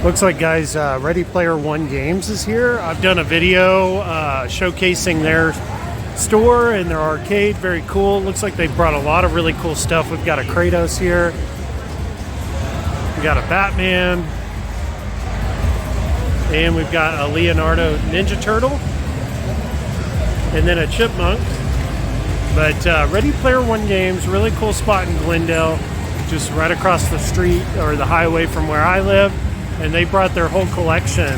Looks like, guys, Ready Player One Games is here. I've done a video showcasing their store and their arcade. Very cool. Looks like they brought a lot of really cool stuff. We've got a Kratos here. We got a Batman. And we've got a Leonardo Ninja Turtle. And then a Chipmunk. But Ready Player One Games, really cool spot in Glendale. Just right across the street or the highway from where I live. And they brought their whole collection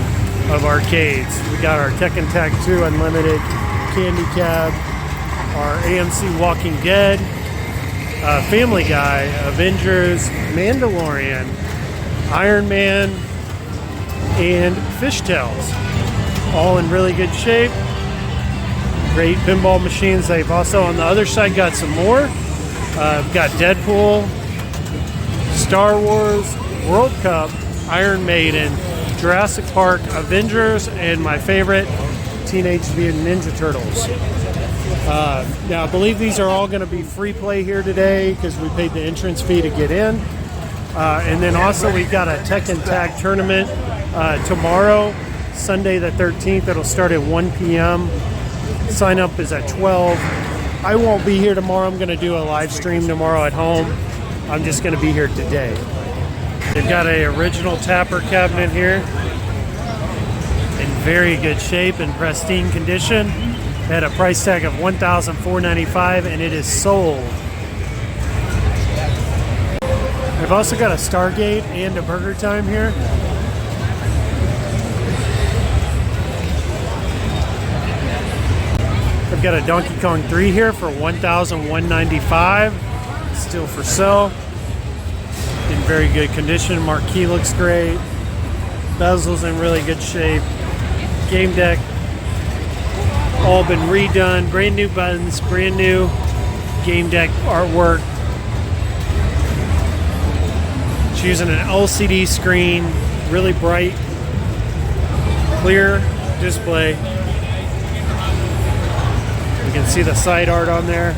of arcades. We got our Tekken Tag 2 Unlimited, Candy Cab, our AMC Walking Dead, Family Guy, Avengers, Mandalorian, Iron Man, and Fishtails. All in really good shape. Great pinball machines. They've also on the other side got some more. We've got Deadpool, Star Wars, World Cup, Iron Maiden, Jurassic Park, Avengers, and my favorite, Teenage Mutant Ninja Turtles. Now, I believe these are all going to be free play here today because we paid the entrance fee to get in. And then also we've got a Tekken Tag tournament tomorrow, Sunday the 13th. It'll start at 1 p.m. Sign up is at 12. I won't be here tomorrow. I'm going to do a live stream tomorrow at home. I'm just going to be here today. They've got a original Tapper cabinet here in very good shape and pristine condition at a price tag of $1,495, and it is sold. I've also got a Stargate and a Burger Time here. I've got a Donkey Kong 3 here for $1,195, still for sale. In very good condition. Marquee looks great. Bezel's in really good shape. Game deck all been redone. Brand new buttons, brand new game deck artwork. It's using an LCD screen, really bright, clear display. You can see the side art on there.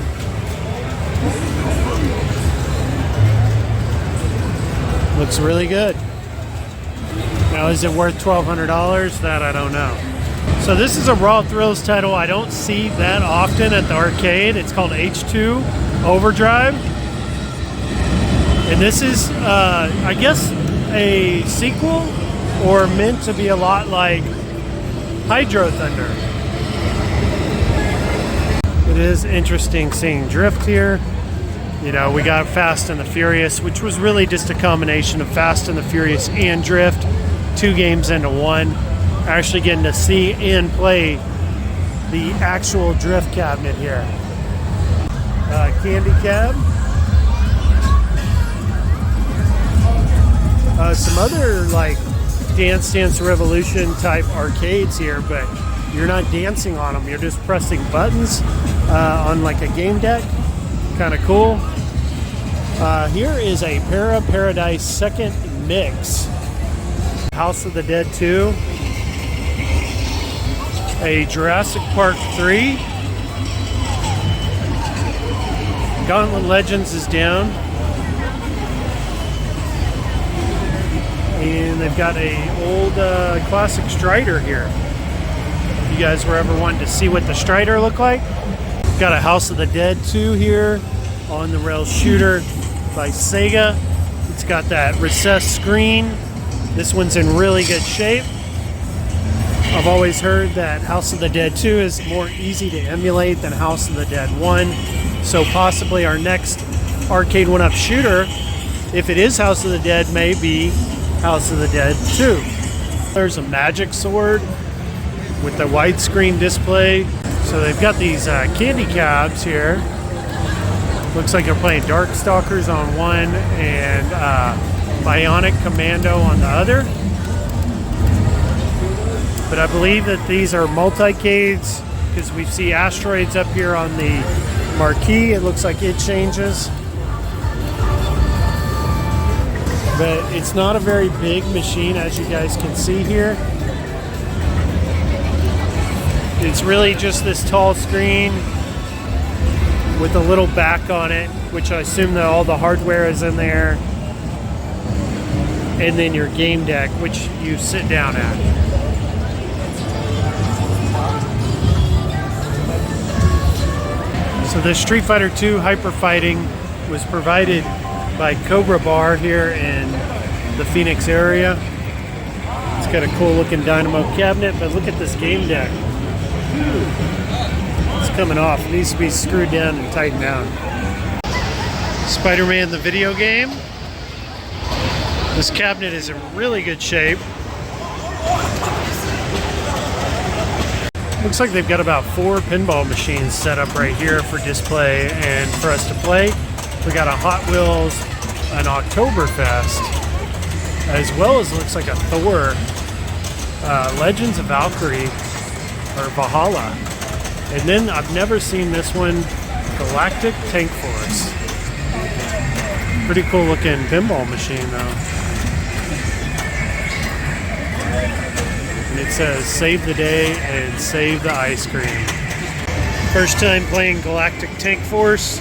Looks really good. Now, is it worth $1,200? That I don't know. So this is a Raw Thrills title I don't see that often at the arcade. It's called H2 Overdrive. And this is, I guess, a sequel or meant to be a lot like Hydro Thunder. It is interesting seeing drift here. You know, we got Fast and the Furious, which was really just a combination of Fast and the Furious and Drift, 2 games into one. Actually getting to see and play the actual Drift cabinet here. Candy Cab. Some other like Dance Revolution type arcades here, but you're not dancing on them. You're just pressing buttons on like a game deck. Kind of cool. Here is a Paradise second mix. House of the Dead 2. A Jurassic Park 3. Gauntlet Legends is down. And they've got a old classic Strider here. If you guys were ever wanting to see what the Strider looked like. Got a House of the Dead 2 here. On the Rails Shooter by Sega. It's got that recessed screen. This one's in really good shape. I've always heard that House of the Dead 2 is more easy to emulate than House of the Dead 1. So possibly our next arcade 1-up shooter, if it is House of the Dead, may be House of the Dead 2. There's a Magic Sword with the widescreen display. So they've got these candy cabs here. Looks like they're playing Darkstalkers on one and Bionic Commando on the other. But I believe that these are multi-cades because we see asteroids up here on the marquee. It looks like it changes. But it's not a very big machine, as you guys can see here. It's really just this tall screen with a little back on it, which I assume that all the hardware is in there. and then your game deck, which you sit down at. So the Street Fighter II Hyper Fighting was provided by Cobra Bar here in the Phoenix area. It's got a cool looking dynamo cabinet, but look at this game deck. It's coming off. It needs to be screwed down and tightened down. Spider-Man the video game. This cabinet is in really good shape. Looks like they've got about 4 pinball machines set up right here for display and for us to play. We got a Hot Wheels, an Oktoberfest, as well as looks like a Thor, Legends of Valkyrie, or Valhalla. And then I've never seen this one, Galactic Tank Force. Pretty cool looking pinball machine though. And it says, save the day and save the ice cream. First time playing Galactic Tank Force.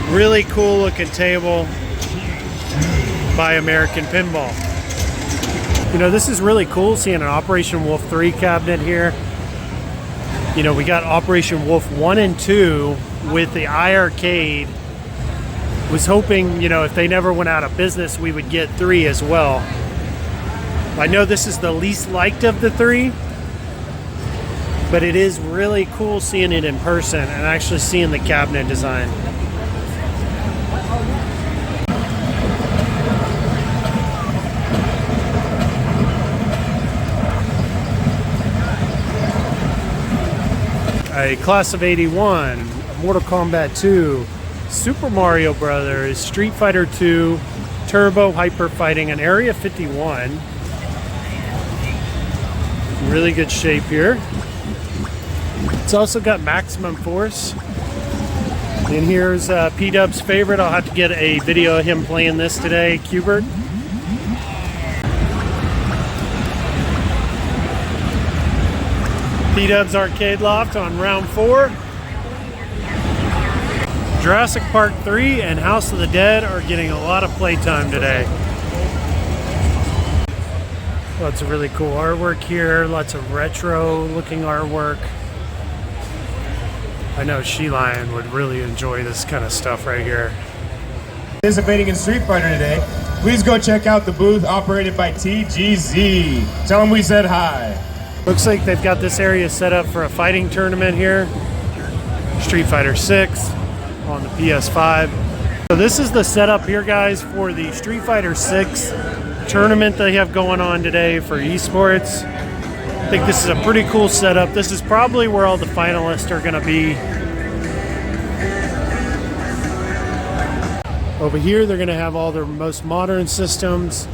Really cool looking table by American Pinball. You know, this is really cool seeing an Operation Wolf 3 cabinet here. You know, we got Operation Wolf 1 and 2 with the iArcade. Was hoping, you know, if they never went out of business, we would get 3 as well. I know this is the least liked of the 3, but it is really cool seeing it in person and actually seeing the cabinet design. A Class of 81, Mortal Kombat 2, Super Mario Brothers, Street Fighter 2, Turbo Hyper Fighting, and Area 51. Really good shape here. It's also got Maximum Force. And here's P-Dub's favorite. I'll have to get a video of him playing this today, Qbert. P-Dub's Arcade Loft on round 4. Jurassic Park 3 and House of the Dead are getting a lot of playtime today. Lots of really cool artwork here, lots of retro looking artwork. I know She-Lion would really enjoy this kind of stuff right here. Participating in Street Fighter today, please go check out the booth operated by TGZ. Tell them we said hi. Looks like they've got this area set up for a fighting tournament here. Street Fighter 6 on the PS5. So this is the setup here, guys, for the Street Fighter 6 tournament they have going on today for esports. I think this is a pretty cool setup. This is probably where all the finalists are going to be. Over here, they're going to have all their most modern systems.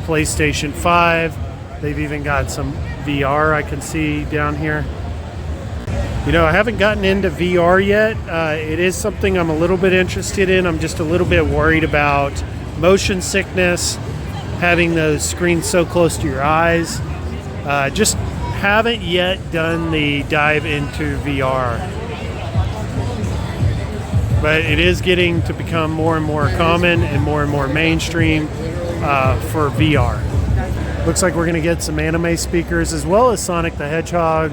PlayStation 5. They've even got some VR I can see down here. You know, I haven't gotten into VR yet. It is something I'm a little bit interested in. I'm just a little bit worried about motion sickness, having those screens so close to your eyes. Just haven't yet done the dive into VR. But it is getting to become more and more common and more mainstream for VR. Looks like we're going to get some anime speakers as well as Sonic the Hedgehog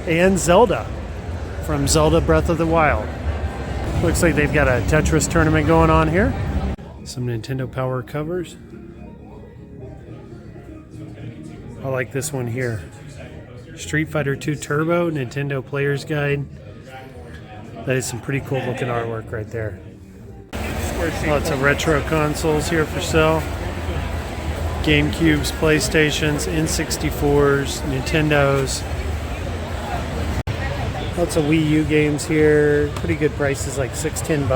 and Zelda from Zelda Breath of the Wild. Looks like they've got a Tetris tournament going on here. Some Nintendo Power covers. I like this one here. Street Fighter 2 Turbo Nintendo Player's Guide. That is some pretty cool looking artwork right there. Lots of retro consoles here for sale. GameCubes, PlayStations, N64s, Nintendos. Lots of Wii U games here. Pretty good prices, like $6-10.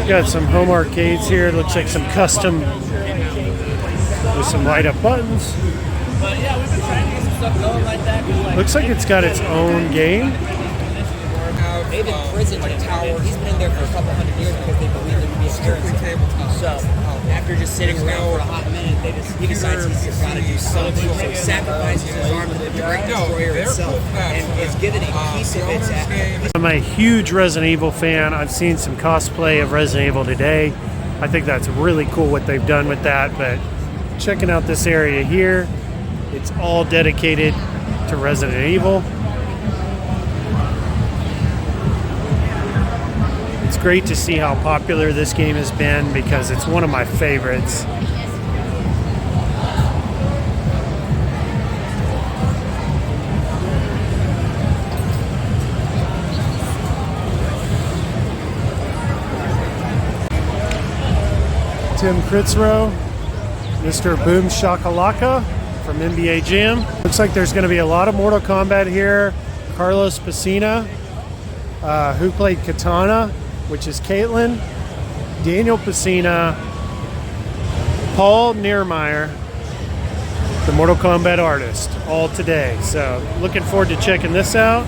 Got some home arcades here. Looks like some custom with some light up buttons. But yeah, we've been trying to get some stuff going like that. Looks like it's got its own game. They've imprisoned him. He's been in there for a couple hundred years because they believe him to be a heretic. So after just sitting around for a hot minute, he decides he's got to do something. So he sacrifices his arm to the Great Destroyer itself and is given a piece of its. I'm a huge Resident Evil fan. I've seen some cosplay of Resident Evil today. I think that's really cool what they've done with that. But checking out this area here, it's all dedicated to Resident Evil. It's great to see how popular this game has been because it's one of my favorites. Tim Kritzrow, Mr. Boom Shakalaka from NBA Jam. Looks like there's going to be a lot of Mortal Kombat here. Carlos Pacina, who played Katana, which is Caitlin. Daniel Pacina, Paul Niermeyer, the Mortal Kombat artist, all today. So looking forward to checking this out.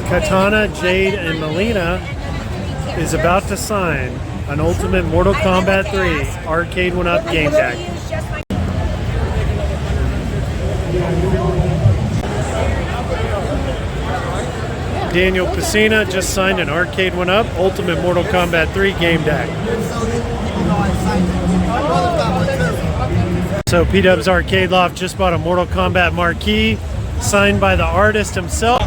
Katana, Jade, and Melina is about to sign an Ultimate Mortal Kombat 3 Arcade 1-Up game deck. Daniel Pacina just signed an Arcade 1-Up Ultimate Mortal Kombat 3 game deck. So P-Dub's Arcade Loft just bought a Mortal Kombat marquee signed by the artist himself.